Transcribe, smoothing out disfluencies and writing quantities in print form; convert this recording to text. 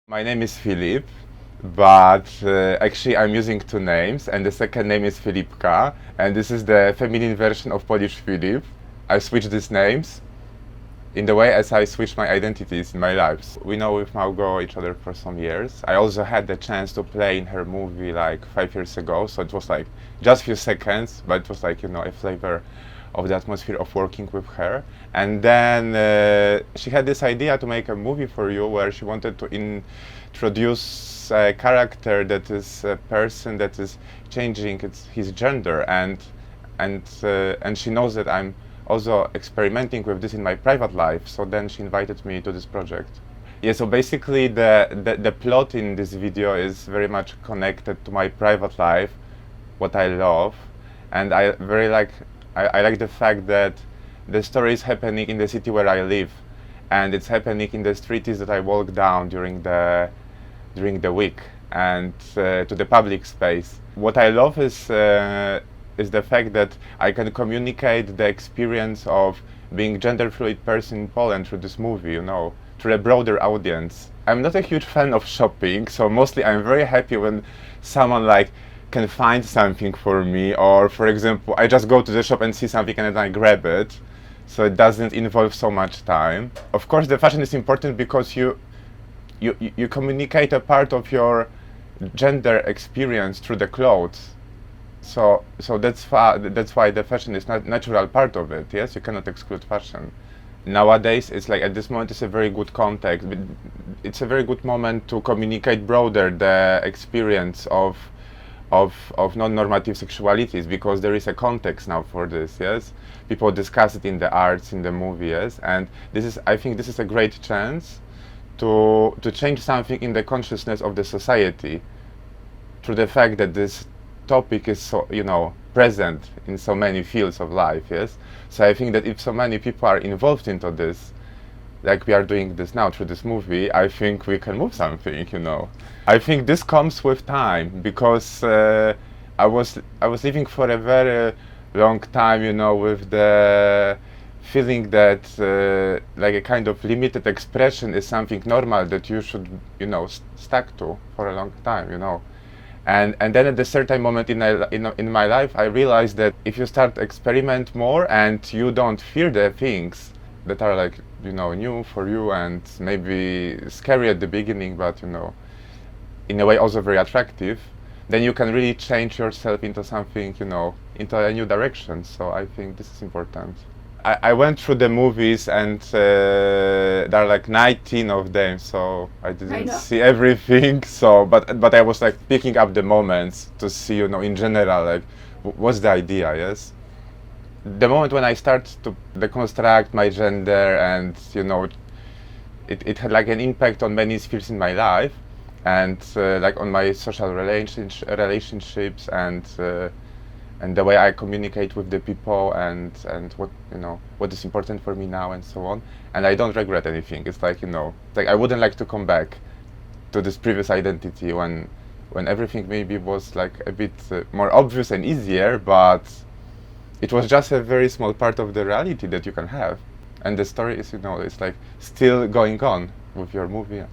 My name is Filip, but actually I'm using two names, and the second name is Filipka, and this is the feminine version of Polish Filip. I switched these names in the way as I switched my identities in my lives. We know with Małgo each other for some years. I also had the chance to play in her movie like 5 years ago, so it was like just few seconds, but it was like, a flavor of the atmosphere of working with her. And then she had this idea to make a movie for you where she wanted to introduce a character that is a person that is changing his gender, and she knows that I'm also experimenting with this in my private life, so then she invited me to this project. Yeah, so basically the plot in this video is very much connected to my private life, what I love, and I like the fact that the story is happening in the city where I live, and it's happening in the streets that I walk down during the week, and to the public space. What I love is the fact that I can communicate the experience of being gender fluid person in Poland through this movie, to a broader audience. I'm not a huge fan of shopping, so mostly I'm very happy when someone can find something for me, or for example, I just go to the shop and see something and then I grab it, so it doesn't involve so much time. Of course, the fashion is important because you communicate a part of your gender experience through the clothes. So that's why the fashion is not natural part of it. Yes, you cannot exclude fashion. Nowadays, it's like at this moment, it's a very good context. It's a very good moment to communicate broader the experience of non-normative sexualities, because there is a context now for this. Yes, people discuss it in the arts, in the movie. Yes, and I think this is a great chance to change something in the consciousness of the society through the fact that this topic is so present in so many fields of life. Yes, so I think that if so many people are involved into this, like we are doing this now through this movie, I think we can move something. I think this comes with time, because I was living for a very long time, with the feeling that like a kind of limited expression is something normal that you should stuck to for a long time. And then at a certain moment in my life, I realized that if you start experiment more and you don't fear the things that are new for you and maybe scary at the beginning, but in a way also very attractive, then you can really change yourself into something, into a new direction. So I think this is important. I went through the movies, and there are like 19 of them, so I didn't see everything. So, but I was picking up the moments to see, in general, what's the idea. Yes, the moment when I start to deconstruct my gender, and it had an impact on many spheres in my life, and on my social relationships, and the way I communicate with the people, and what is important for me now, and so on. And I don't regret anything. It's I wouldn't like to come back to this previous identity when everything maybe was a bit more obvious and easier, but it was just a very small part of the reality that you can have. And the story is, it's still going on with your movie.